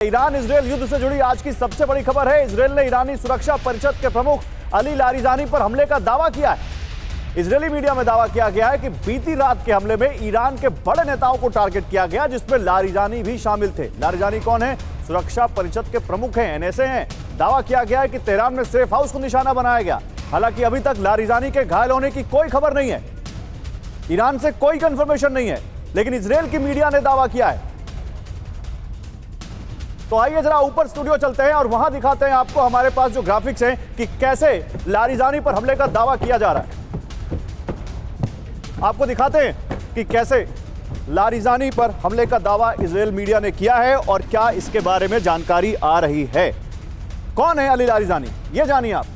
Iran Israel युद्ध से जुड़ी आज की सबसे बड़ी खबर है। इजरायल ने ईरानी सुरक्षा परिषद के प्रमुख अली लारिजानी पर हमले का दावा किया है। इजरायली मीडिया में दावा किया गया है कि बीती रात के हमले में ईरान के बड़े नेताओं को टारगेट किया गया, जिसमें लारिजानी भी शामिल थे। लारिजानी कौन है? सुरक्षा परिषद के प्रमुख हैं, एनएसए हैं। दावा किया गया है कि तेहरान में सेफ हाउस को निशाना बनाया गया। हालांकि अभी तक लारिजानी के घायल होने की कोई खबर नहीं है, ईरान से कोई कंफर्मेशन नहीं है, लेकिन इजरायल की मीडिया ने दावा किया है। तो आइए जरा ऊपर स्टूडियो चलते हैं और वहां दिखाते हैं आपको हमारे पास जो ग्राफिक्स हैं कि कैसे लारिजानी पर हमले का दावा किया जा रहा है। आपको दिखाते हैं कि कैसे लारिजानी पर हमले का दावा इजरायल मीडिया ने किया है और क्या इसके बारे में जानकारी आ रही है। कौन है अली लारिजानी, ये जानिए आप।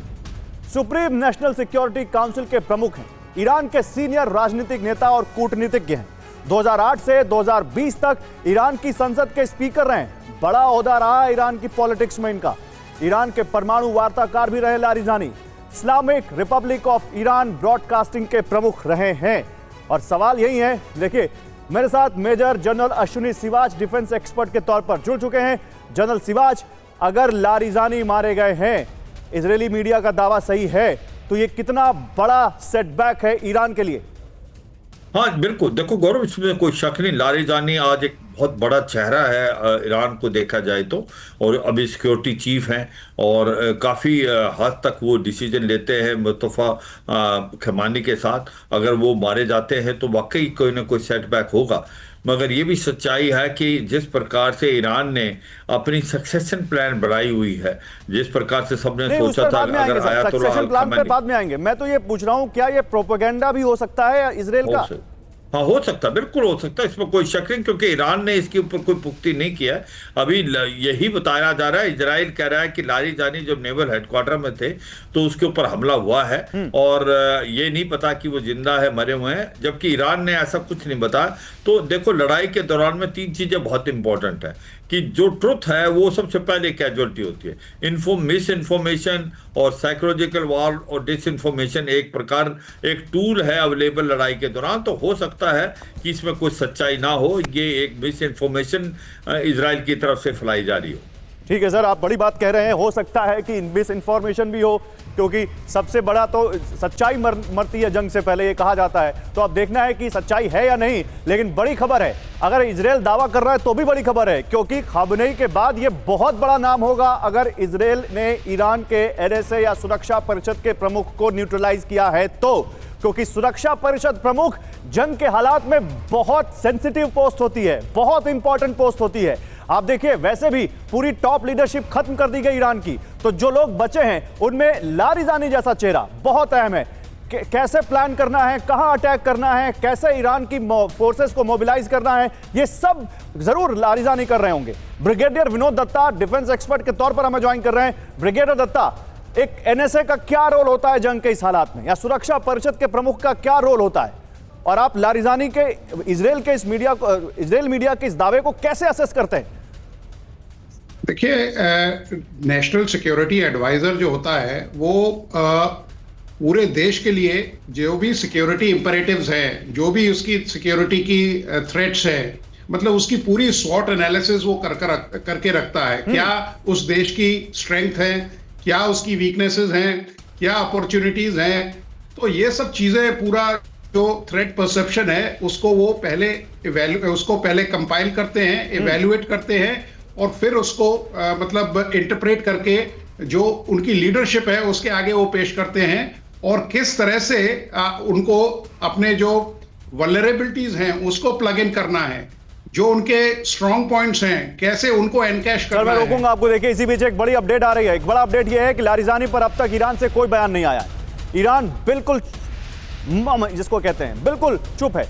सुप्रीम नेशनल सिक्योरिटी काउंसिल के प्रमुख हैं, ईरान के सीनियर राजनीतिक नेता और कूटनीतिज्ञ हैं। 2008 से 2020 तक ईरान की संसद के स्पीकर रहे। बड़ा ओहदा रहा है ईरान की पॉलिटिक्स में इनका। ईरान के परमाणु वार्ताकार भी रहे Larijani. Islamic Republic of Iran broadcasting के प्रमुख रहे हैं। और सवाल यही है, देखिए मेरे साथ major general Ashwini Siwach defence expert के तौर पर जुड़ चुके हैं। जनरल सिवाच, अगर लारिजानी मारे गए हैं, इजरायली मीडिया का दावा सही है, तो ये कितना बड़ा सेटबैक है ईरान के लिए? हाँ बिल्कुल, देखो गौरव, इसमें कोई शक नहीं, लारिजानी आज एक बहुत बड़ा चेहरा है ईरान को देखा जाए तो। और अभी सिक्योरिटी चीफ हैं और काफ़ी हद तक वो डिसीजन लेते हैं मुस्तफा खमानी के साथ। अगर वो मारे जाते हैं तो वाकई कोई ना कोई सेटबैक होगा। मगर ये भी सच्चाई है कि जिस प्रकार से ईरान ने अपनी सक्सेशन प्लान बनाई हुई है, जिस प्रकार से सबने सोचा था अगर आयतुल्लाह पे बाद में आएंगे। मैं तो ये पूछ रहा हूँ, क्या ये प्रोपेगेंडा भी हो सकता है इजरायल का? हाँ हो सकता है, बिल्कुल हो सकता है, इसमें कोई शक नहीं, क्योंकि ईरान ने इसके ऊपर कोई पुख्ती नहीं किया है। अभी यही बताया जा रहा है, इजराइल कह रहा है कि लारिजानी जब नेवल हेडक्वार्टर में थे तो उसके ऊपर हमला हुआ है और ये नहीं पता कि वो जिंदा है मरे हुए हैं, जबकि ईरान ने ऐसा कुछ नहीं बताया। तो देखो, लड़ाई के दौरान में तीन चीजें बहुत इंपॉर्टेंट है कि जो ट्रुथ है वो सबसे पहले कैजुअलिटी होती है। मिस इन्फॉर्मेशन और साइकोलॉजिकल वॉर और डिसइंफॉर्मेशन एक प्रकार एक टूल है अवेलेबल लड़ाई के दौरान। तो हो सकता है कि इसमें कोई सच्चाई ना हो, ये एक मिस इन्फॉर्मेशन इजराइल की तरफ से फैलाई जा रही हो। ठीक है सर, आप बड़ी बात कह रहे हैं। हो सकता है कि मिस इन्फॉर्मेशन भी हो, क्योंकि सबसे बड़ा तो सच्चाई मरती है जंग से पहले, ये कहा जाता है। तो अब देखना है कि सच्चाई है या नहीं। लेकिन बड़ी खबर है, अगर इजरायल दावा कर रहा है तो भी बड़ी खबर है, क्योंकि खामनेई के बाद ये बहुत बड़ा नाम होगा अगर इजरायल ने ईरान के एनएसए या सुरक्षा परिषद के प्रमुख को न्यूट्रलाइज किया है तो। क्योंकि सुरक्षा परिषद प्रमुख जंग के हालात में बहुत सेंसिटिव पोस्ट होती है, बहुत इंपॉर्टेंट पोस्ट होती है। आप देखिए, वैसे भी पूरी टॉप लीडरशिप खत्म कर दी गई ईरान की, तो जो लोग बचे हैं उनमें लारिजानी जैसा चेहरा बहुत अहम है। कैसे प्लान करना है, कहां अटैक करना है, कैसे ईरान की फोर्सेस को मोबिलाइज करना है, ये सब जरूर लारिजानी कर रहे होंगे। Brigadier Vinod Datta defence expert के तौर पर हमें ज्वाइन कर रहे हैं। ब्रिगेडियर दत्ता, एक एनएसए का क्या रोल होता है जंग के इस हालात में, या सुरक्षा परिषद के प्रमुख का क्या रोल होता है, और आप लारिजानी के इजरायल के इस मीडिया को, इजरायल मीडिया के इस दावे को कैसे असेस करते हैं? देखिए, नेशनल सिक्योरिटी एडवाइजर जो होता है वो पूरे देश के लिए जो भी सिक्योरिटी इंपरेटिव्स हैं, जो भी उसकी सिक्योरिटी की थ्रेट्स है, मतलब उसकी पूरी स्वॉट एनालिसिस वो करके रखता है। क्या उस देश की स्ट्रेंथ है, क्या उसकी वीकनेसेस हैं, क्या अपॉर्चुनिटीज हैं। तो ये सब चीजें, पूरा जो थ्रेट परसेप्शन है उसको वो पहले कंपाइल करते हैं, इवेल्युएट करते हैं और फिर उसको मतलब इंटरप्रेट करके जो उनकी लीडरशिप है उसके आगे वो पेश करते हैं। और किस तरह से उनको अपने जो वल्नरेबिलिटीज हैं उसको प्लग इन करना है, जो उनके स्ट्रॉन्ग पॉइंट्स हैं कैसे उनको एनकैश करना है। मैं रोकूंगा आपको। देखिए, इसी बीच एक बड़ी अपडेट आ रही है। एक बड़ा अपडेट यह है कि लारिजानी पर अब तक ईरान से कोई बयान नहीं आया। ईरान बिल्कुल, जिसको कहते हैं, बिल्कुल चुप है।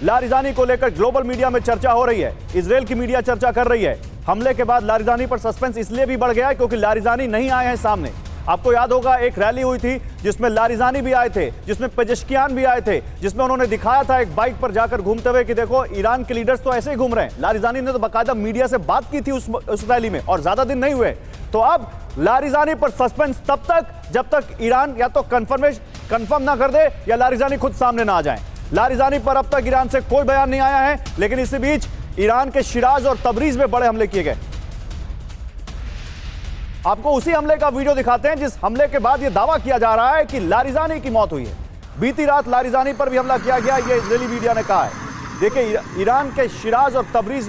लारिजानी को लेकर ग्लोबल मीडिया में चर्चा हो रही है, इजरायल की मीडिया चर्चा कर रही है। हमले के बाद लारिजानी पर सस्पेंस इसलिए भी बढ़ गया है क्योंकि लारिजानी नहीं आए हैं सामने। आपको याद होगा, एक रैली हुई थी जिसमें लारिजानी भी आए थे, जिसमें पेजेश्कियान भी आए थे, जिसमें उन्होंने दिखाया था एक बाइक पर जाकर घूमते हुए कि देखो ईरान के लीडर्स तो ऐसे ही घूम रहे हैं। लारिजानी ने तो बाकायदा मीडिया से बात की थी उस रैली में, और ज्यादा दिन नहीं हुए। तो अब लारिजानी पर सस्पेंस तब तक जब तक ईरान या तो कंफर्म ना कर दे या लारिजानी खुद सामने ना आ जाए। लारिजानी पर अब तक ईरान से कोई बयान नहीं आया है, लेकिन इसी बीच ईरान के शिराज और तबरीज में बड़े हमले किए गए। आपको उसी हमले का वीडियो दिखाते हैं जिस हमले के बाद यह दावा किया जा रहा है कि लारिजानी की मौत हुई है। बीती रात लारिजानी पर भी हमला किया गया, यह इजरायली मीडिया ने कहा है। देखिए, ईरान के शिराज और तबरीज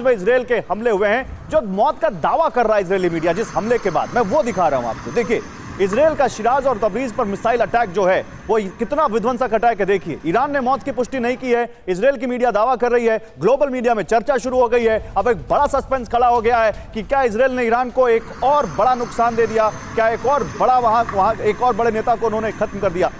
में इजराइल के हमले हुए हैं। जो मौत का दावा कर रहा है इजरायली मीडिया जिस हमले के बाद, मैं वो दिखा रहा हूं आपको। देखिए, इजराइल का शिराज और तबरीज पर मिसाइल अटैक जो है वो कितना विध्वंसक अटैक है। देखिए, ईरान ने मौत की पुष्टि नहीं की है, इजराइल की मीडिया दावा कर रही है, ग्लोबल मीडिया में चर्चा शुरू हो गई है। अब एक बड़ा सस्पेंस खड़ा हो गया है कि क्या इजराइल ने ईरान को एक और बड़ा नुकसान दे दिया, क्या एक और बड़ा वहां एक और बड़े नेता को उन्होंने खत्म कर दिया।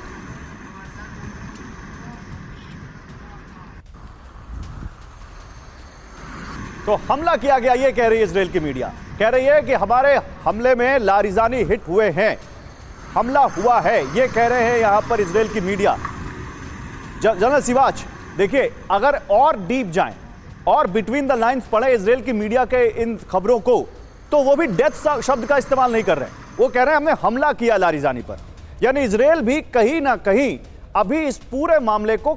तो हमला किया गया, ये कह रही है इजराइल की मीडिया, कह रही है कि हमारे हमले में लारिजानी हिट हुए हैं, हमला हुआ है, ये कह रहे हैं यहां पर इजराइल की मीडिया। जनरल सिवाच, देखिए, अगर और डीप जाएं और बिटवीन द लाइंस पढ़े इजराइल की मीडिया के इन खबरों को, तो वो भी डेथ शब्द का इस्तेमाल नहीं कर रहे हैं। वो कह रहे हैं हमने हमला किया लारिजानी पर। यानी इजराइल भी कहीं ना कहीं अभी इस पूरे मामले को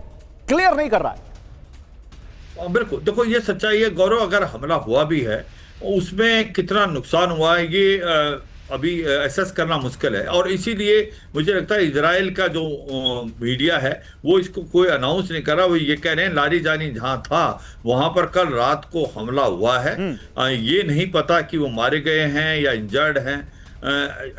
क्लियर नहीं कर रहा है। बिल्कुल, देखो ये सच्चाई है गौरव, अगर हमला हुआ भी है उसमें कितना नुकसान हुआ है ये अभी एसेस करना मुश्किल है। और इसीलिए मुझे लगता है इजराइल का जो मीडिया है वो इसको कोई अनाउंस नहीं कर रहा। वो ये कह रहे हैं लारिजानी जहां था वहां पर कल रात को हमला हुआ है। ये नहीं पता कि वो मारे गए हैं या इंजर्ड हैं।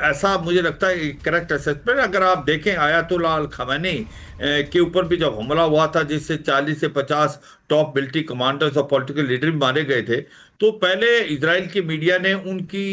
ऐसा मुझे लगता है करेक्ट असेसमेंट। अगर आप देखें आयतुल्लाह अल खमेनी के ऊपर भी जब हमला हुआ था जिससे 40 से 50 टॉप मिलिट्री कमांडर्स और पॉलिटिकल लीडर भी मारे गए थे, तो पहले इजराइल की मीडिया ने उनकी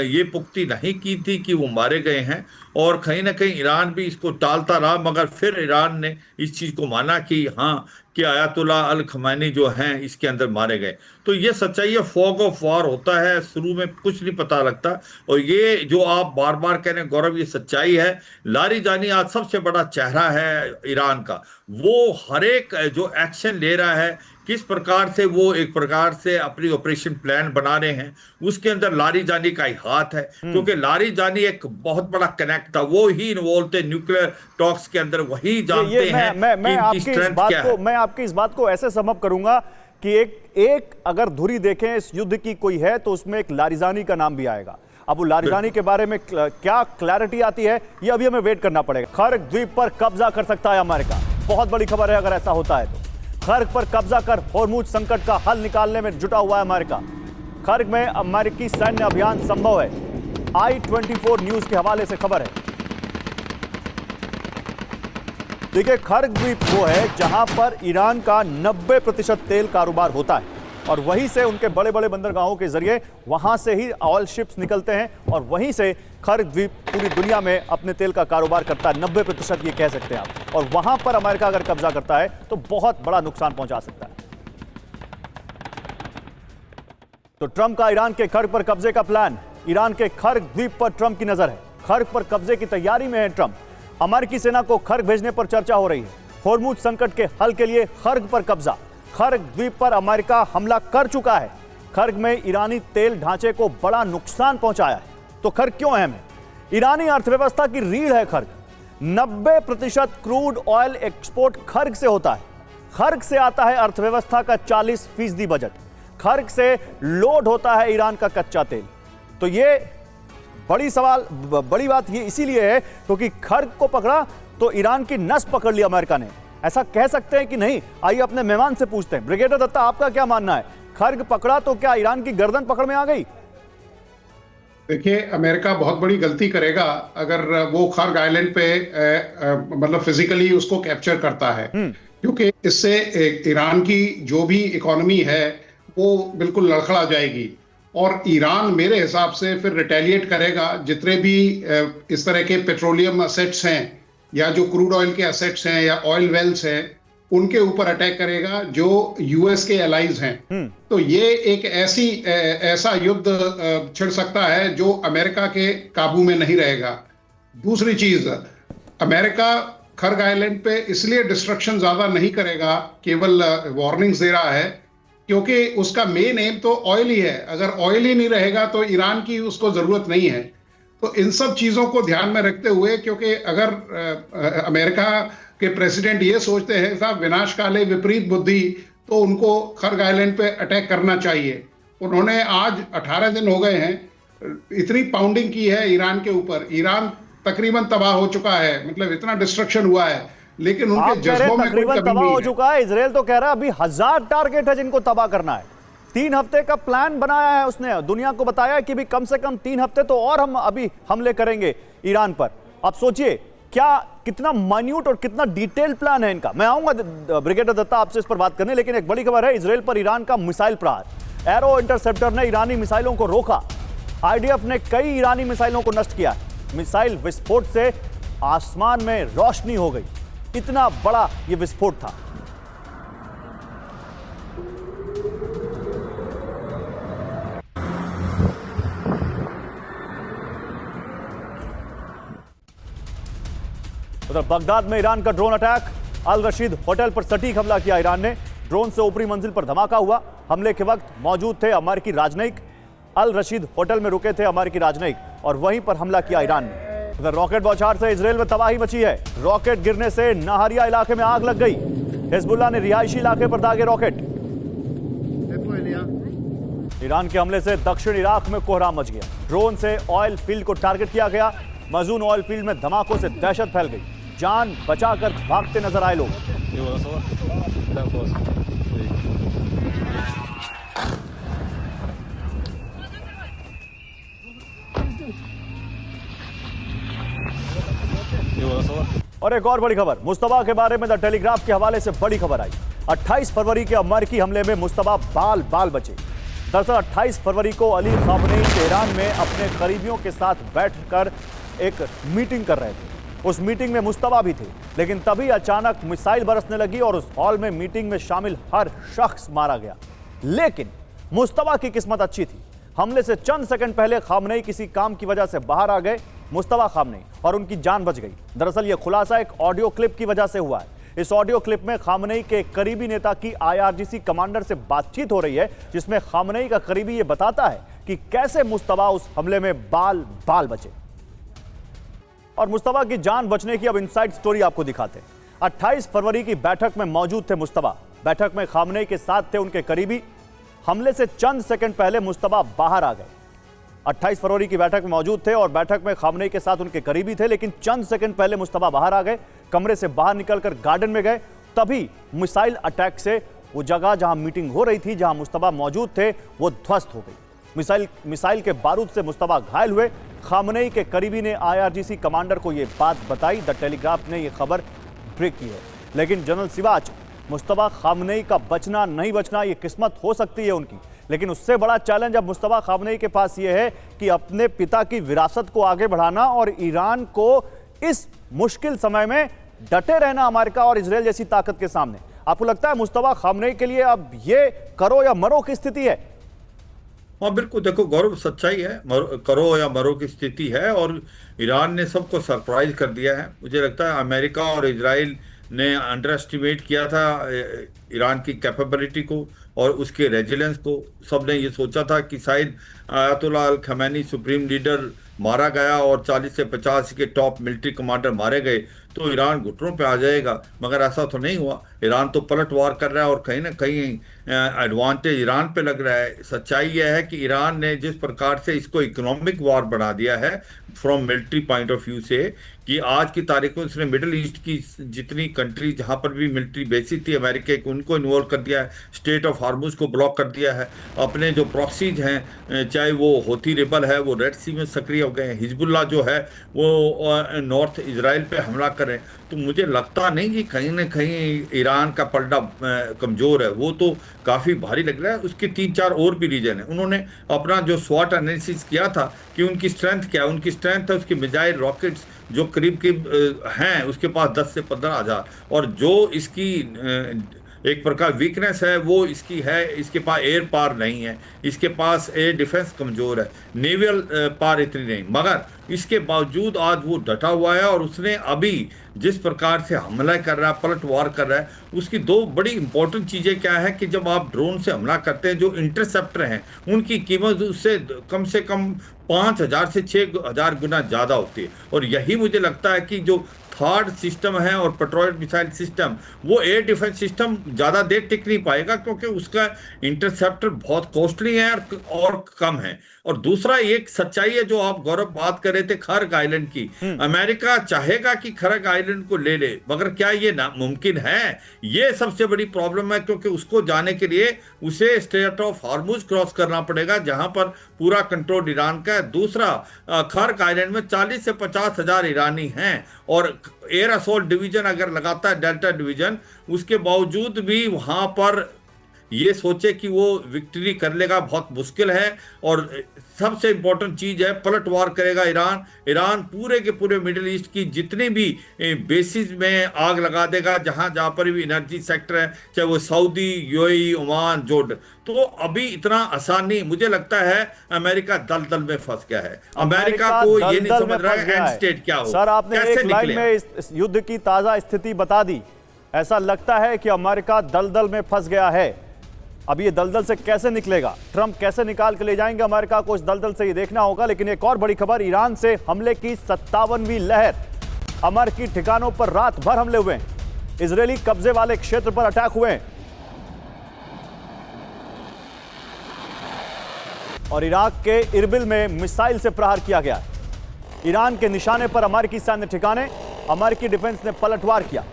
ये पुख्ती नहीं की थी कि वो मारे गए हैं, और कहीं ना कहीं ईरान भी इसको टालता रहा। मगर फिर ईरान ने इस चीज़ को माना कि हाँ, कि आयतुल्लाह अल खमेनी जो हैं इसके अंदर मारे गए। तो ये सच्चाई है, फॉग ऑफ वार होता है, शुरू में कुछ नहीं पता लगता। और ये जो आप बार बार कह रहे हैं गौरव, ये सच्चाई है। लारिजानी आज सबसे बड़ा चेहरा है ईरान का। वो हर एक जो एक्शन ले रहा है, किस प्रकार से वो एक प्रकार से अपनी ऑपरेशन प्लान बना रहे हैं, उसके अंदर लारिजानी का ही हाथ है। क्योंकि लारिजानी एक बहुत बड़ा कनेक्ट था, वो ही इन्वॉल्व थे न्यूक्लियर टॉक्स के अंदर, वही जानते हैं कि इनकी स्ट्रेंथ क्या है। मैं आपकी इस बात को ऐसे समअप करूंगा कि एक अगर धुरी देखें इस युद्ध की कोई है तो उसमें एक लारिजानी का नाम भी आएगा। अब वो लारिजानी के बारे में क्या क्लैरिटी आती है ये अभी हमें वेट करना पड़ेगा। खर्ग द्वीप पर कब्जा कर सकता है अमेरिका, बहुत बड़ी खबर है अगर ऐसा होता है तो। खर्ग पर कब्जा कर होर्मुज संकट का हल निकालने में जुटा हुआ है अमेरिका। खर्ग में अमेरिकी सैन्य अभियान संभव है, i24 न्यूज के हवाले से खबर है। देखिए, खर्ग द्वीप वो है जहां पर ईरान का 90% तेल कारोबार होता है और वहीं से उनके बड़े बड़े बंदरगाहों के जरिए वहां से ही ऑयल शिप्स निकलते हैं और वहीं से खर्ग द्वीप पूरी दुनिया में अपने तेल का कारोबार करता है। 90% ये कह सकते हैं आप। और वहां पर अमेरिका अगर कब्जा करता है तो बहुत बड़ा नुकसान पहुंचा सकता है। तो ट्रंप का ईरान के खर्ग पर कब्जे का प्लान, ईरान के खर्ग द्वीप पर ट्रंप की नजर है। खर्ग पर कब्जे की तैयारी में है ट्रंप। अमेरिकी सेना को खर्ग भेजने पर चर्चा हो रही है। होर्मुज संकट के हल के लिए खर्ग पर कब्जा। खर्ग द्वीप पर अमेरिका हमला कर चुका है। खर्ग में ईरानी तेल ढांचे को बड़ा नुकसान पहुंचाया है। तो खर्ग क्यों अहम है? ईरानी अर्थव्यवस्था की रीढ़ है खर्ग। 90% क्रूड ऑयल एक्सपोर्ट खर्ग से होता है। खर्ग से आता है अर्थव्यवस्था का 40% बजट। खर्ग से लोड होता है ईरान का कच्चा तेल। तो ये बड़ी बात ये इसीलिए है क्योंकि खर्ग को पकड़ा तो ईरान की नस पकड़ ली अमेरिका ने। ऐसा कह सकते हैं कि नहीं? आइए अपने मेहमान से पूछते हैं। ब्रिगेडियर दत्ता, आपका क्या मानना है? खर्ग पकड़ा तो क्या ईरान की गर्दन पकड़ में आ गई? देखिए, अमेरिका बहुत बड़ी गलती करेगा अगर वो खर्ग आइलैंड पे मतलब फिजिकली उसको कैप्चर करता है, क्योंकि इससे ईरान की जो भी इकोनॉमी है वो बिल्कुल लड़खड़ा जाएगी और ईरान मेरे हिसाब से फिर रिटेलिएट करेगा। जितने भी इस तरह के पेट्रोलियम असेट्स हैं या जो क्रूड ऑयल के असेट्स हैं या ऑयल वेल्स हैं, उनके ऊपर अटैक करेगा जो यूएस के एलाइज हैं। तो ये एक ऐसा युद्ध छिड़ सकता है जो अमेरिका के काबू में नहीं रहेगा। दूसरी चीज, अमेरिका खर्ग आइलैंड पे इसलिए डिस्ट्रक्शन ज्यादा नहीं करेगा, केवल वार्निंग्स दे रहा है, क्योंकि उसका मेन एम तो ऑयल ही है। अगर ऑयल ही नहीं रहेगा तो ईरान की उसको जरूरत नहीं है। तो इन सब चीजों को ध्यान में रखते हुए, क्योंकि अगर अमेरिका के प्रेसिडेंट ये सोचते हैं साहब विनाश काले विपरीत बुद्धि, तो उनको खर्ग आइलैंड पे अटैक करना चाहिए। उन्होंने आज 18 दिन हो गए हैं, इतनी पाउंडिंग की है ईरान के ऊपर। ईरान तकरीबन तबाह हो चुका है, मतलब इतना डिस्ट्रक्शन हुआ है, लेकिन आप उनके कह रहे जज्बों हैं में कोई तकरीबन कमी तबाह नहीं हो है। चुका है, इजराइल तो कह रहा है अभी 1000 टारगेट है जिनको तबाह करना है। 3 हफ्ते का प्लान बनाया है उसने, दुनिया को बताया है कि भी कम से कम 3 हफ्ते तो और हम अभी हमले करेंगे ईरान पर। अब सोचिए क्या कितना माइन्यूट और कितना डिटेल प्लान है इनका। मैं आऊंगा ब्रिगेडियर दत्ता आपसे इस पर बात करने, लेकिन एक बड़ी खबर है, इजराइल पर ईरान का मिसाइल प्रहार। एरो इंटरसेप्टर ने ईरानी मिसाइलों को रोका। आईडीएफ ने कई ईरानी मिसाइलों को नष्ट किया। मिसाइल विस्फोट से आसमान में रोशनी हो गई, इतना बड़ा यह विस्फोट था। उधर बगदाद में ईरान का ड्रोन अटैक, अल रशीद होटल पर सटीक हमला किया ईरान ने। ड्रोन से ऊपरी मंजिल पर धमाका हुआ। हमले के वक्त मौजूद थे अमेरिकी राजनयिक। अल रशीद होटल में रुके थे अमेरिकी राजनयिक और वहीं पर हमला किया ईरान ने। उधर रॉकेट बौछार से इजराइल में तबाही मची है। रॉकेट गिरने से नाहरिया इलाके में आग लग गई। हिजबुल्लाह ने रिहायशी इलाके पर दागे रॉकेट। ईरान के हमले से दक्षिण इराक में कोहराम मच गया। ड्रोन से ऑयल फील्ड को टारगेट किया गया। मजून ऑयल फील्ड में धमाकों से दहशत फैल गई। जान बचाकर भागते नजर आए लोग। और एक और बड़ी खबर मुस्तफा के बारे में द टेलीग्राफ के हवाले से बड़ी खबर आई। 28 फरवरी के अमेरिकी हमले में मुस्तफा बाल बाल बचे। दरअसल 28 फरवरी को अली खामनेई तेहरान में अपने करीबियों के साथ बैठकर एक मीटिंग कर रहे थे। उस मीटिंग में मुस्तफा भी थे, लेकिन तभी अचानक मिसाइल बरसने लगी और उस हॉल में मीटिंग में शामिल हर शख्स मारा गया। लेकिन मुस्तफा की किस्मत अच्छी थी। हमले से चंद सेकंड पहले खामनेई किसी काम की वजह से बाहर आ गए, मुस्तफा खामनेई, और उनकी जान बच गई। दरअसल यह खुलासा एक ऑडियो क्लिप की वजह से हुआ है। इस ऑडियो क्लिप में खामनेई के करीबी नेता की आईआरजीसी कमांडर से बातचीत हो रही है, जिसमें खामनेई का करीबी यह बताता है कि कैसे मुस्तफा उस हमले में बाल बाल बचे। और मुस्तफा की जान बचने की अब इनसाइड स्टोरी आपको दिखाते हैं। 28 फरवरी की बैठक में मौजूद थे मुस्तफा। बैठक में खामनेई के साथ थे उनके करीबी। हमले से चंद सेकंड पहले मुस्तफा बाहर आ गए। 28 फरवरी की बैठक में मौजूद थे और बैठक में खामनेई के साथ उनके करीबी थे, लेकिन चंद सेकंड पहले मुस्तफा बाहर आ गए। कमरे से बाहर निकलकर गार्डन में गए। तभी मिसाइल अटैक से वो जगह जहां मीटिंग हो रही थी, जहां मुस्तफा मौजूद थे, वो ध्वस्त हो गई। मिसाइल के बारूद से मुस्तफा घायल हुए। खामनेई के करीबी ने आईआरजीसी कमांडर को यह बात बताई। द टेलीग्राफ ने यह खबर ब्रेक की है। लेकिन जनरल सिवाच, मुस्तफा खामनेई का बचना नहीं बचना ये किस्मत हो सकती है उनकी, लेकिन उससे बड़ा चैलेंज अब मुस्तफा खामनेई के पास ये है कि अपने पिता की विरासत को आगे बढ़ाना और ईरान को इस मुश्किल समय में डटे रहना अमेरिका और इजराइल जैसी ताकत के सामने। आपको लगता है मुस्तफा खामनेई के लिए अब ये करो या मरो की स्थिति है? हाँ बिल्कुल, देखो गौरव, सच्चाई है, करो या मरो की स्थिति है और ईरान ने सबको सरप्राइज कर दिया है। मुझे लगता है अमेरिका और इजराइल ने अंडर एस्टिमेट किया था ईरान की कैपेबिलिटी को और उसके रेजिलेंस को। सबने ये सोचा था कि शायद आयतुल्लाह अल खमैनी सुप्रीम लीडर मारा गया और 40 से 50 के टॉप मिलिट्री कमांडर मारे गए तो ईरान घुटनों पे आ जाएगा, मगर ऐसा तो नहीं हुआ। ईरान तो पलट वार कर रहा है और कहीं ना कहीं एडवांटेज ईरान पे लग रहा है। सच्चाई यह है कि ईरान ने जिस प्रकार से इसको इकोनॉमिक वार बना दिया है from military point of view से, कि आज की तारीख में उसने मिडिल ईस्ट की जितनी कंट्री जहां पर भी मिलिट्री बेसिस थी अमेरिका की, उनको इन्वॉल्व कर दिया है। स्टेट ऑफ हार्मुज को ब्लॉक कर दिया है। अपने जो प्रॉक्सीज हैं, चाहे वो होती रिबल है, वो रेड सी में सक्रिय हो गए हैं। हिजबुल्लाह जो है वो नॉर्थ इजराइल पे हमला करें। तो मुझे लगता नहीं कि कहीं ना कहीं ईरान का पलड़ा कमजोर है, वो तो काफ़ी भारी लग रहा है। उसके 3-4 और भी रीजन है। उन्होंने अपना जो स्वॉट एनालिसिस किया था कि उनकी स्ट्रेंथ क्या है, उनकी स्ट्रेंथ है उसके मिसाइल रॉकेट्स जो करीब हैं, उसके पास 10 से 15 हज़ार, और जो इसकी एक प्रकार वीकनेस है वो इसकी है, इसके पास एयर पावर नहीं है, इसके पास एयर डिफेंस कमज़ोर है, नेवल पावर इतनी नहीं, मगर इसके बावजूद आज वो डटा हुआ है। और उसने अभी जिस प्रकार से हमला कर रहा है, पलट वार कर रहा है, उसकी 2 बड़ी इंपॉर्टेंट चीज़ें क्या है कि जब आप ड्रोन से हमला करते हैं, जो इंटरसेप्टर हैं उनकी कीमत उससे कम से कम 5,000 से 6,000 गुना ज़्यादा होती है। और यही मुझे लगता है कि जो थार्ड सिस्टम है और पेट्रोइड मिसाइल सिस्टम, वो एयर डिफेंस सिस्टम ज़्यादा देर टिक नहीं पाएगा क्योंकि उसका इंटरसेप्टर बहुत कॉस्टली है और कम है। और दूसरा एक सच्चाई है जो आप गौरव बात कर रहे थे खर्ग आइलैंड की, अमेरिका चाहेगा कि खर्ग आइलैंड को ले ले, मगर क्या ये मुमकिन है? ये सबसे बड़ी प्रॉब्लम है क्योंकि उसको जाने के लिए उसे स्ट्रेट ऑफ हॉर्मुज क्रॉस करना पड़ेगा जहां पर पूरा कंट्रोल ईरान का है। दूसरा, खर्ग आइलैंड में 40 से 50 हजार ईरानी हैं और एयर असोल्ट डिवीजन अगर लगाता है डेल्टा डिवीजन, उसके बावजूद भी वहां पर ये सोचे कि वो विक्ट्री कर लेगा बहुत मुश्किल है। और सबसे इंपॉर्टेंट चीज है, पलटवार करेगा ईरान। ईरान पूरे के पूरे मिडिल ईस्ट की जितने भी बेसिस में आग लगा देगा जहां जहां पर भी एनर्जी सेक्टर है, चाहे वो सऊदी, यूएई, ओमान, जोर्डन। तो अभी इतना आसान नहीं, मुझे लगता है अमेरिका दलदल में फंस गया है। अमेरिका को ये नहीं समझ रहा है एंड स्टेट क्या हो। सर, आपने एक लाइन में इस युद्ध की ताजा स्थिति बता दी। ऐसा लगता है कि अमेरिका दलदल में फंस गया है। अब ये दलदल से कैसे निकलेगा, ट्रंप कैसे निकाल के ले जाएंगे अमेरिका को इस दलदल से, ये देखना होगा। लेकिन एक और बड़ी खबर, ईरान से हमले की 57वीं लहर। अमेरिकी ठिकानों पर रात भर हमले हुए हैं, इजरायली कब्जे वाले क्षेत्र पर अटैक हुए हैं और इराक के इरबिल में मिसाइल से प्रहार किया गया। ईरान के निशाने पर अमेरिकी सैन्य ठिकाने, अमेरिकी डिफेंस ने पलटवार किया।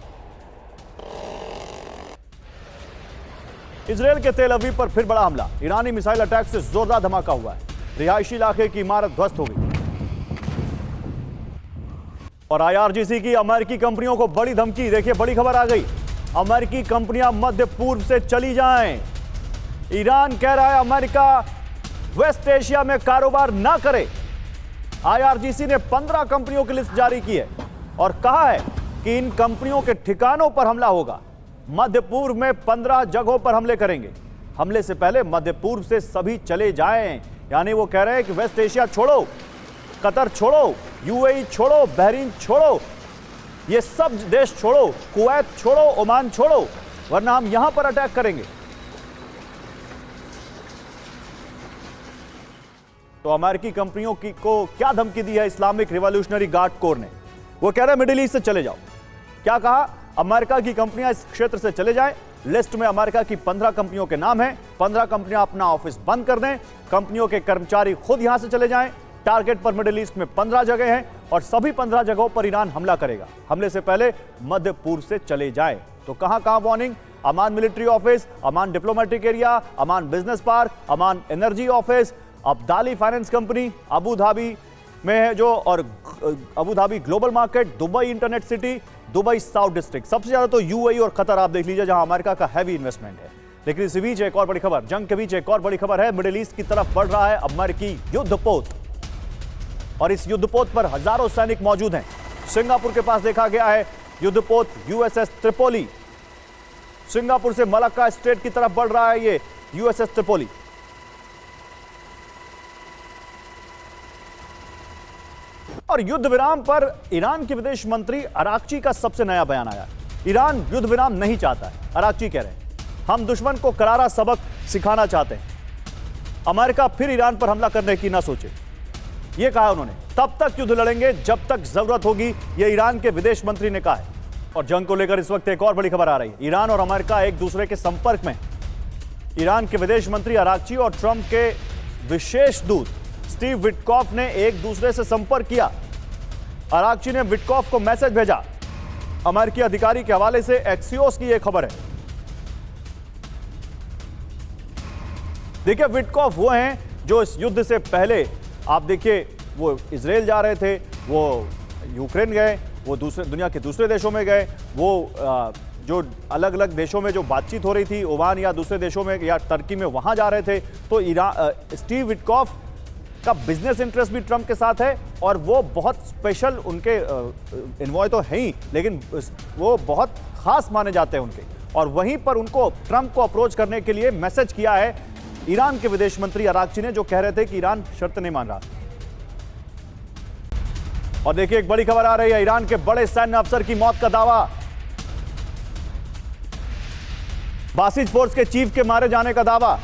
इजरायल के तेल अवीव पर फिर बड़ा हमला, ईरानी मिसाइल अटैक से जोरदार धमाका हुआ है। रिहायशी इलाके की इमारत ध्वस्त हो गई। और आईआरजीसी की अमेरिकी कंपनियों को बड़ी धमकी, देखिए बड़ी खबर आ गई, अमेरिकी कंपनियां मध्य पूर्व से चली जाएं। ईरान कह रहा है अमेरिका वेस्ट एशिया में कारोबार ना करे। आईआरजीसी ने 15 कंपनियों की लिस्ट जारी की है और कहा है कि इन कंपनियों के ठिकानों पर हमला होगा। मध्य पूर्व में 15 जगहों पर हमले करेंगे। हमले से पहले मध्य पूर्व से सभी चले जाएं। यानी वो कह रहे हैं कि वेस्ट एशिया छोड़ो, कतर छोड़ो, यूएई छोड़ो, बहरीन छोड़ो, ये सब देश छोड़ो, कुवैत छोड़ो, ओमान छोड़ो, वरना हम यहां पर अटैक करेंगे। तो अमेरिकी कंपनियों को क्या धमकी दी है इस्लामिक रिवॉल्यूशनरी गार्ड कोर ने? वो कह रहे हैं मिडिल ईस्ट से चले जाओ। क्या कहा? अमेरिका की कंपनियां इस क्षेत्र से चले जाएं। लिस्ट में अमेरिका की 15 कंपनियों के नाम हैं। 15 कंपनियां अपना ऑफिस बंद कर दें, कंपनियों के कर्मचारी खुद यहां से चले जाएं। टारगेट पर मिडिल ईस्ट में 15 जगह हैं और सभी 15 जगहों पर ईरान हमला करेगा। हमले से पहले मध्य पूर्व से चले जाएं। तो कहां कहां warning? Amman military office, Amman diplomatic area, Amman business park, Amman energy office, Abdali finance company Abu Dhabi में है जो, और Abu Dhabi global market, Dubai internet city, Dubai south district. सबसे ज्यादा तो यूएई और कतर आप देख लीजिए जहां अमेरिका का हैवी इन्वेस्टमेंट है। लेकिन इसी बीच एक और बड़ी खबर, जंग के बीच एक और बड़ी खबर है। मिडिल ईस्ट की तरफ बढ़ रहा है अमेरिकी युद्धपोत और इस युद्धपोत पर हजारों सैनिक मौजूद हैं। सिंगापुर के पास देखा गया है युद्धपोत यूएसएस त्रिपोली। सिंगापुर से मलक्का स्टेट की तरफ बढ़ रहा है ये यूएसएस त्रिपोली। और युद्ध विराम पर ईरान के विदेश मंत्री अराक्ची का सबसे नया बयान आया। ईरान युद्ध विराम नहीं चाहता है। अराक्ची कह रहे हैं हम दुश्मन को करारा सबक सिखाना चाहते हैं। अमेरिका फिर ईरान पर हमला करने की ना सोचे, यह कहा उन्होंने। तब तक युद्ध लड़ेंगे जब तक जरूरत होगी, यह ईरान के विदेश मंत्री ने कहा है। और जंग को लेकर इस वक्त एक और बड़ी खबर आ रही है। ईरान और अमेरिका एक दूसरे के संपर्क में। ईरान के विदेश मंत्री अराक्ची और ट्रंप के विशेष दूत स्टीव विटकॉफ ने एक दूसरे से संपर्क किया। अराक्ची ने विटकॉफ को मैसेज भेजा। अमेरिकी अधिकारी के हवाले से एक्सियोस की यह खबर है। देखिए विटकॉफ वो हैं जो इस युद्ध से पहले, आप देखिए, वो इजराइल जा रहे थे, वो यूक्रेन गए, वो दूसरे दुनिया के दूसरे देशों में गए, वो जो अलग अलग देशों में जो बातचीत हो रही थी, ओमान या दूसरे देशों में या टर्की में, वहां जा रहे थे। तो स्टीव विटकॉफ का बिजनेस इंटरेस्ट भी ट्रंप के साथ है और वो बहुत स्पेशल, उनके इन्वॉय तो है ही, लेकिन वो बहुत खास माने जाते हैं उनके। और वहीं पर उनको ट्रंप को अप्रोच करने के लिए मैसेज किया है ईरान के विदेश मंत्री अराक्ची ने, जो कह रहे थे कि ईरान शर्त नहीं मान रहा। और देखिए एक बड़ी खबर आ रही है, ईरान के बड़े सैन्य अफसर की मौत का दावा। बासिज फोर्स के चीफ के मारे जाने का दावा।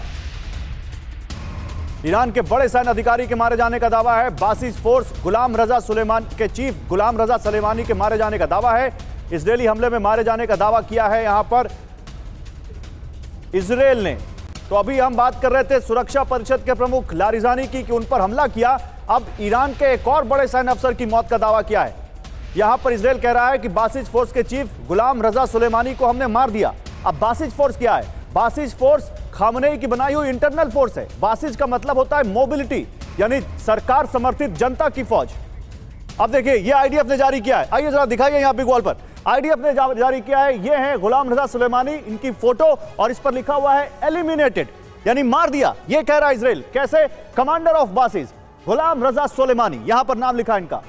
ईरान के बड़े सैन्य अधिकारी के मारे जाने का दावा है। बासिस फोर्स गुलाम रजा सुलेमान के चीफ गुलाम रजा सुलेमानी के मारे जाने का दावा है। इजरायली हमले में मारे जाने का दावा किया है यहां पर इजरायल ने। तो अभी हम बात कर रहे थे सुरक्षा परिषद के प्रमुख लारिजानी की कि उन पर हमला किया। अब ईरान के एक और बड़े सैन्य अफसर की मौत का दावा किया है। यहां पर इजरायल कह रहा है कि बासिस फोर्स के चीफ गुलाम रजा सुलेमानी को हमने मार दिया। अब बासिस फोर्स क्या है? बासिस फोर्स खामनेई की बनाई हुई इंटरनल फोर्स है। बासिस का मतलब होता है मोबिलिटी, यानी सरकार समर्थित जनता की फौज। अब देखिए ये आईडीएफ ने जारी किया है, आइए जरा दिखाइए यहां पे वॉल पर। आईडीएफ ने जारी किया है, ये है गुलाम रजा सुलेमानी, इनकी फोटो और इस पर लिखा हुआ है एलिमिनेटेड, यानी मार दिया। ये कह रहा है इजराइल। कैसे? Commander of Basij Gholam Reza Soleimani, यहां पर नाम लिखा है इनका,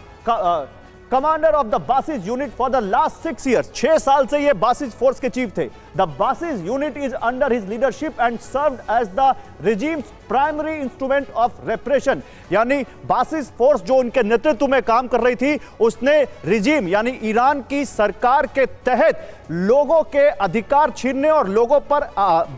commander of the Basij unit for the last 6 years, 6 साल से ये बासिस फोर्स के चीफ थे। The Basij unit is under his leadership and served as the regime's primary instrument of repression, यानी बासिस फोर्स जो उनके नेतृत्व में काम कर रही थी, उसने रिजीम यानी ईरान की सरकार के तहत लोगों के अधिकार छीनने और लोगों पर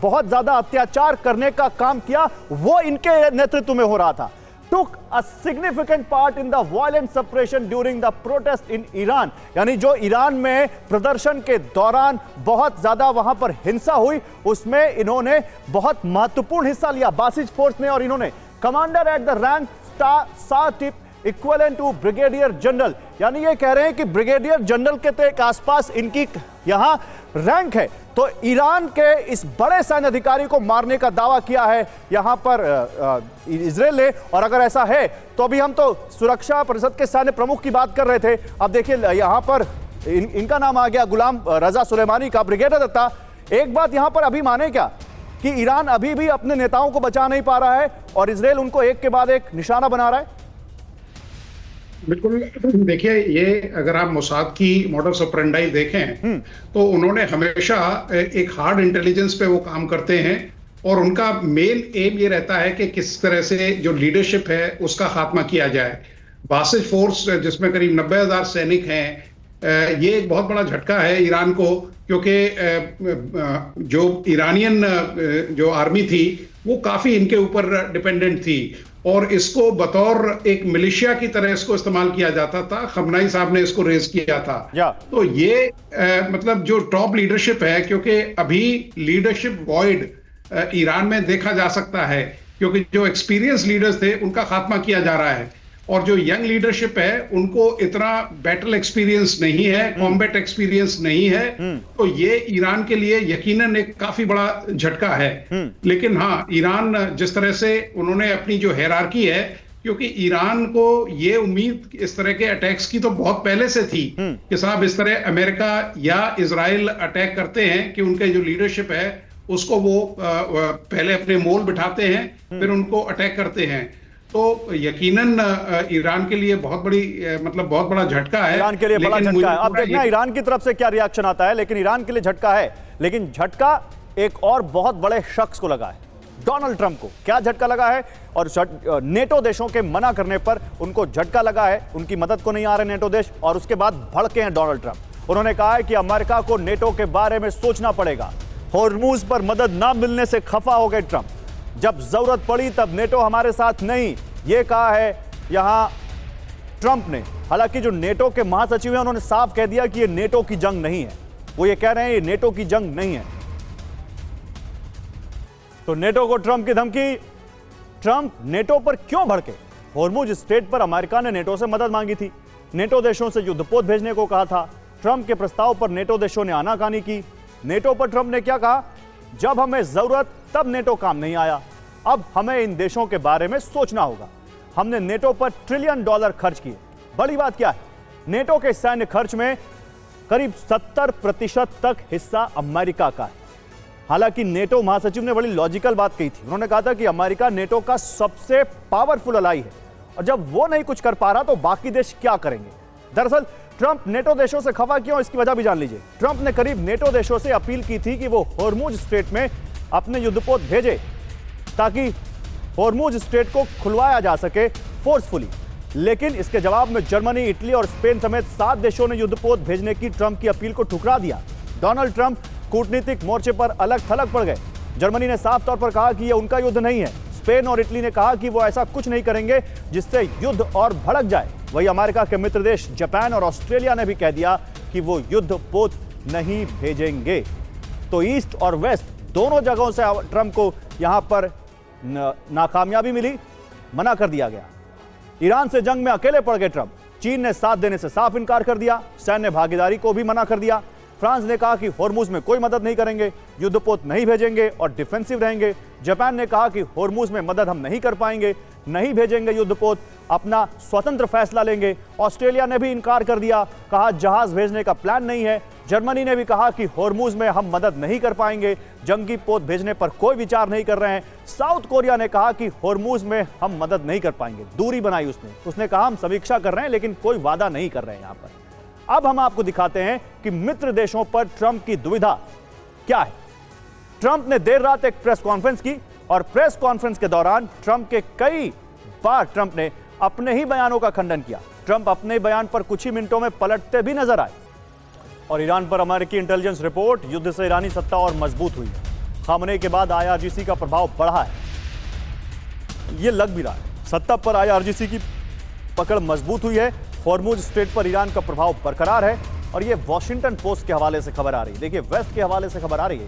बहुत ज्यादा अत्याचार करने का काम किया। वो इनके नेतृत्व में हो रहा था। took a significant part in the violent suppression during the protest in Iran, यानी जो ईरान में प्रदर्शन के दौरान बहुत ज्यादा वहां पर हिंसा हुई, उसमें इन्होंने बहुत महत्वपूर्ण हिस्सा लिया बासिस फोर्स ने। और इन्होंने commander at the rank star tip equivalent to brigadier general, यानी ये कह रहे हैं कि ब्रिगेडियर जनरल के आसपास इनकी यहां रैंक है। तो ईरान के इस बड़े सैन्य अधिकारी को मारने का दावा किया है यहां पर इजरायल ने। और अगर ऐसा है तो अभी हम तो सुरक्षा परिषद के सैन्य प्रमुख की बात कर रहे थे, अब देखिए यहां पर इनका नाम आ गया, गुलाम रजा सुलेमानी का, ब्रिगेडियर दत्ता। एक बात यहां पर अभी माने क्या कि ईरान अभी भी अपने नेताओं को बचा नहीं पा रहा है और इजरायल उनको एक के बाद एक निशाना बना रहा है। बिल्कुल, देखिए ये अगर आप मोसाद की मॉडल्स ऑपरेंडाई देखें तो उन्होंने हमेशा एक हार्ड इंटेलिजेंस पे वो काम करते हैं और उनका मेन एम ये रहता है कि किस तरह से जो लीडरशिप है उसका खात्मा किया जाए। बासिस फोर्स जिसमें करीब 90,000 सैनिक हैं, ये एक बहुत बड़ा झटका है ईरान को, क्योंकि जो ईरानियन जो आर्मी थी वो काफी इनके ऊपर डिपेंडेंट थी और इसको बतौर एक मिलिशिया की तरह इसको इस्तेमाल किया जाता था। खमनाई साहब ने इसको रेज किया था। तो ये मतलब जो टॉप लीडरशिप है, क्योंकि अभी लीडरशिप वॉइड ईरान में देखा जा सकता है, क्योंकि जो एक्सपीरियंस लीडर्स थे उनका खात्मा किया जा रहा है और जो यंग लीडरशिप है उनको इतना बैटल एक्सपीरियंस नहीं है, कॉम्बैट एक्सपीरियंस नहीं है। तो ये ईरान के लिए यकीनन एक काफी बड़ा झटका है। लेकिन हाँ, ईरान जिस तरह से उन्होंने अपनी जो हायरार्की है, क्योंकि ईरान को ये उम्मीद इस तरह के अटैक्स की तो बहुत पहले से थी कि साहब इस तरह अमेरिका या इजराइल अटैक करते हैं कि उनके जो लीडरशिप है उसको वो पहले अपने मोल बिठाते हैं, फिर उनको अटैक करते हैं। तो यकीनन ईरान के लिए बहुत बड़ी मतलब बहुत बड़ा झटका है। ईरान के लिए बड़ा झटका है। अब देखना ईरान की तरफ से क्या रिएक्शन आता है, लेकिन ईरान के लिए झटका है। लेकिन झटका एक और बहुत बड़े शख्स को लगा है, डोनाल्ड ट्रंप को। क्या झटका लगा है? और नेटो देशों के मना करने पर उनको झटका लगा है, उनकी मदद को नहीं आ रहे नेटो देश, और उसके बाद भड़के हैं डोनाल्ड ट्रंप। उन्होंने कहा है कि अमेरिका को नेटो के बारे में सोचना पड़ेगा। होर्मुज पर मदद ना मिलने से खफा हो गए ट्रंप। जब जरूरत पड़ी तब नेटो हमारे साथ नहीं, यह कहा है यहां ट्रंप ने। हालांकि जो नेटो के महासचिव हैं उन्होंने साफ कह दिया कि यह नेटो की जंग नहीं है। वो ये कह रहे हैं ये नेटो की जंग नहीं है। तो नेटो को ट्रंप की धमकी। ट्रंप नेटो पर क्यों भड़के? होर्मुज स्ट्रेट पर अमेरिका ने नेटो से मदद मांगी थी, नेटो देशों से युद्धपोत भेजने को कहा था। ट्रंप के प्रस्ताव पर नेटो देशों ने आनाकानी की। नेटो पर ट्रंप ने क्या कहा? जब हमें जरूरत तब नेटो काम नहीं आया, अब हमें इन देशों के बारे में सोचना होगा। हमने नेटो पर $1 ट्रिलियन खर्च किए। बड़ी बात क्या है? नेटो के सैन्य खर्च में करीब 70% तक हिस्सा अमेरिका का है। हालांकि नेटो महासचिव ने बड़ी लॉजिकल बात कही थी। उन्होंने कहा था कि अमेरिका नेटो का सबसे पावरफुल अलाई है और जब वो नहीं कुछ कर पा रहा तो बाकी देश क्या करेंगे। दरअसल ट्रंप नेटो देशों से खफा क्यों, इसकी वजह भी जान लीजिए। ट्रंप ने करीब नेटो देशों से अपील की थी कि वो होर्मुज स्ट्रेट में अपने युद्धपोत भेजे ताकि होर्मुज स्ट्रेट को खुलवाया जा सके फोर्सफुली। लेकिन इसके जवाब में जर्मनी, इटली और स्पेन समेत 7 देशों ने युद्धपोत भेजने की ट्रंप की अपील को ठुकरा दिया। डोनाल्ड ट्रंप कूटनीतिक मोर्चे पर अलग थलग पड़ गए। जर्मनी ने साफ तौर पर कहा कि यह उनका युद्ध नहीं है। स्पेन और इटली ने कहा कि वो ऐसा कुछ नहीं करेंगे जिससे युद्ध और भड़क जाए। वहीं अमेरिका के मित्र देश जापान और ऑस्ट्रेलिया ने भी कह दिया कि वो युद्ध पोत नहीं भेजेंगे। तो ईस्ट और वेस्ट दोनों जगहों से ट्रंप को यहां पर नाकामयाबी मिली, मना कर दिया गया। ईरान से जंग में अकेले पड़ गए ट्रंप। चीन ने साथ देने से साफ इनकार कर दिया, सैन्य भागीदारी को भी मना कर दिया। फ्रांस ने कहा कि होर्मुज में कोई मदद नहीं करेंगे, युद्धपोत नहीं भेजेंगे और डिफेंसिव रहेंगे। जापान ने कहा कि होर्मुज में मदद हम नहीं कर पाएंगे, नहीं भेजेंगे युद्धपोत, अपना स्वतंत्र फैसला लेंगे। ऑस्ट्रेलिया ने भी इनकार कर दिया, कहा जहाज भेजने का प्लान नहीं है। जर्मनी ने भी कहा कि होर्मुज में हम मदद नहीं कर पाएंगे, जंगी पोत भेजने पर कोई विचार नहीं कर रहे हैं। साउथ कोरिया ने कहा कि होर्मुज में हम मदद नहीं कर पाएंगे, दूरी बनाई उसने कहा हम समीक्षा कर रहे हैं लेकिन कोई वादा नहीं कर रहे हैं। यहां पर अब हम आपको दिखाते हैं कि मित्र देशों पर ट्रंप की दुविधा क्या है। ट्रंप ने देर रात एक प्रेस कॉन्फ्रेंस की और प्रेस कॉन्फ्रेंस के दौरान ट्रंप ने अपने ही बयानों का खंडन किया। ट्रंप अपने बयान पर कुछ ही मिनटों में पलटते भी नजर आए। और ईरान पर अमेरिकी इंटेलिजेंस रिपोर्ट, युद्ध से ईरानी सत्ता और मजबूत हुई है। खामनेई के बाद IRGC का प्रभाव बढ़ा है, यह लग भी रहा है। सत्ता पर IRGC की पकड़ मजबूत हुई है। हॉर्मुज स्ट्रेट पर ईरान का प्रभाव बरकरार है। और यह वॉशिंगटन पोस्ट के हवाले से खबर आ रही है। देखिए, वेस्ट के हवाले से खबर आ रही है